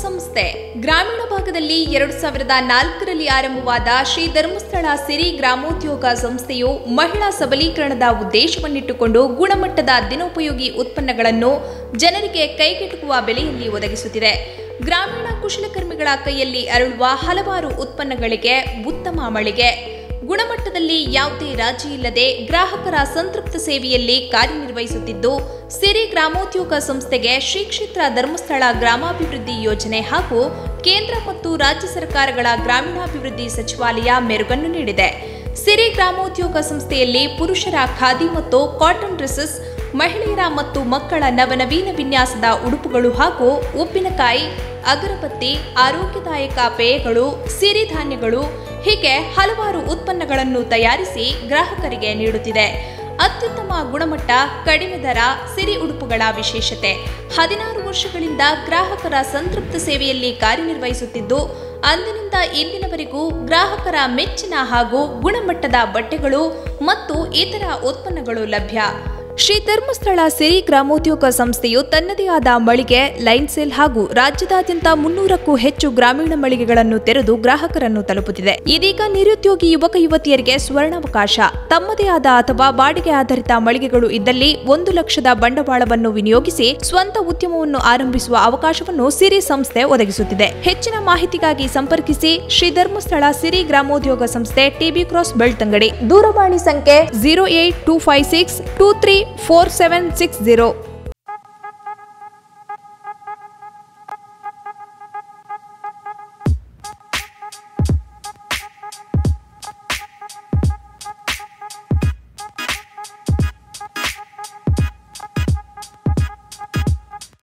ಸಂಸ್ಥೆ ಗ್ರಾಮೀಣ ಭಾಗದಲ್ಲಿ 2004ರಲ್ಲಿ ಆರಂಭವಾದ ಶ್ರೀ ಧರ್ಮಸ್ಥಳ ಸಿರಿ ಗ್ರಾಮೋದ್ಯೋಗ ಸಂಸ್ಥೆಯು ಮಹಿಳಾ ಸಬಲೀಕರಣದ ಉದ್ದೇಶವನ್ನಿಟ್ಟುಕೊಂಡು ಗುಣಮಟ್ಟದ ದಿನೋಪಯೋಗಿ ಉತ್ಪನ್ನಗಳನ್ನು ಜನರಿಗೆ ಕೈಗೆಟುಕುವ ಬೆಲೆಯಲ್ಲಿ ಒದಗಿಸುತ್ತಿದೆ. ಗ್ರಾಮೀಣ ಕುಶಲಕರ್ಮಿಗಳ ಕೈಯಲ್ಲಿ ಅರಳುವ ಹಲವಾರು ಉತ್ಪನ್ನಗಳಿಗೆ ಉತ್ತಮ ಮಳಿಗೆ, ಗುಣಮಟ್ಟದಲ್ಲಿ ಯಾವುದೇ ರಾಜಿ ಇಲ್ಲದೆ ಗ್ರಾಹಕರ ಸಂತೃಪ್ತ ಸೇವೆಯಲ್ಲಿ ಕಾರ್ಯನಿರ್ವಹಿಸುತ್ತಿದ್ದು, ಸಿರಿ ಗ್ರಾಮೋದ್ಯೋಗ ಸಂಸ್ಥೆಗೆ ಶ್ರೀ ಕ್ಷೇತ್ರ ಧರ್ಮಸ್ಥಳ ಗ್ರಾಮಾಭಿವೃದ್ಧಿ ಯೋಜನೆ ಹಾಗೂ ಕೇಂದ್ರ ಮತ್ತು ರಾಜ್ಯ ಸರ್ಕಾರಗಳ ಗ್ರಾಮೀಣಾಭಿವೃದ್ಧಿ ಸಚಿವಾಲಯ ಮೆರುಗನ್ನು ನೀಡಿದೆ. ಸಿರಿ ಗ್ರಾಮೋದ್ಯೋಗ ಸಂಸ್ಥೆಯಲ್ಲಿ ಪುರುಷರ ಖಾದಿ ಮತ್ತು ಕಾಟನ್ ಡ್ರೆಸ್ಸಸ್, ಮಹಿಳೆಯರ ಮತ್ತು ಮಕ್ಕಳ ನವನವೀನ ವಿನ್ಯಾಸದ ಉಡುಪುಗಳು ಹಾಗೂ ಉಪ್ಪಿನಕಾಯಿ, ಅಗರಬತ್ತಿ, ಆರೋಗ್ಯದಾಯಕ ಪೇಯಗಳು, ಸಿರಿಧಾನ್ಯಗಳು ಹೀಗೆ ಹಲವಾರು ಉತ್ಪನ್ನಗಳನ್ನು ತಯಾರಿಸಿ ಗ್ರಾಹಕರಿಗೆ ನೀಡುತ್ತಿದೆ. ಅತ್ಯುತ್ತಮ ಗುಣಮಟ್ಟ, ಕಡಿಮೆ ದರ, ಸಿರಿ ಉಡುಪುಗಳ ವಿಶೇಷತೆ. 16 ವರ್ಷಗಳಿಂದ ಗ್ರಾಹಕರ ಸಂತೃಪ್ತ ಸೇವೆಯಲ್ಲಿ ಕಾರ್ಯನಿರ್ವಹಿಸುತ್ತಿದ್ದು, ಅಂದಿನಿಂದ ಇಂದಿನವರೆಗೂ ಗ್ರಾಹಕರ ಮೆಚ್ಚಿನ ಹಾಗೂ ಗುಣಮಟ್ಟದ ಬಟ್ಟೆಗಳು ಮತ್ತು ಇತರ ಉತ್ಪನ್ನಗಳು ಲಭ್ಯ. ಶ್ರೀ ಧರ್ಮಸ್ಥಳ ಸಿರಿ ಗ್ರಾಮೋದ್ಯೋಗ ಸಂಸ್ಥೆಯು ತನ್ನದೇ ಆದ ಮಳಿಗೆ, ಲೈನ್ ಸೇಲ್ ಹಾಗೂ ರಾಜ್ಯದಾದ್ಯಂತ 300ಕ್ಕೂ ಹೆಚ್ಚು ಗ್ರಾಮೀಣ ಮಳಿಗೆಗಳನ್ನು ತೆರೆದು ಗ್ರಾಹಕರನ್ನು ತಲುಪುತ್ತಿದೆ. ಇದೀಗ ನಿರುದ್ಯೋಗಿ ಯುವಕ ಯುವತಿಯರಿಗೆ ಸುವರ್ಣಾವಕಾಶ. ತಮ್ಮದೇ ಆದ ಅಥವಾ ಬಾಡಿಗೆ ಆಧಾರಿತ ಮಳಿಗೆಗಳು ಇದ್ದಲ್ಲಿ 1 ಲಕ್ಷದ ಬಂಡವಾಳವನ್ನು ವಿನಿಯೋಗಿಸಿ ಸ್ವಂತ ಉದ್ಯಮವನ್ನು ಆರಂಭಿಸುವ ಅವಕಾಶವನ್ನು ಸಿರಿ ಸಂಸ್ಥೆ ಒದಗಿಸುತ್ತಿದೆ. ಹೆಚ್ಚಿನ ಮಾಹಿತಿಗಾಗಿ ಸಂಪರ್ಕಿಸಿ ಶ್ರೀ ಧರ್ಮಸ್ಥಳ ಸಿರಿ ಗ್ರಾಮೋದ್ಯೋಗ ಸಂಸ್ಥೆ, ಟಿಬಿ ಕ್ರಾಸ್, ಬೆಳ್ತಂಗಡಿ. ದೂರವಾಣಿ ಸಂಖ್ಯೆ 08256234760.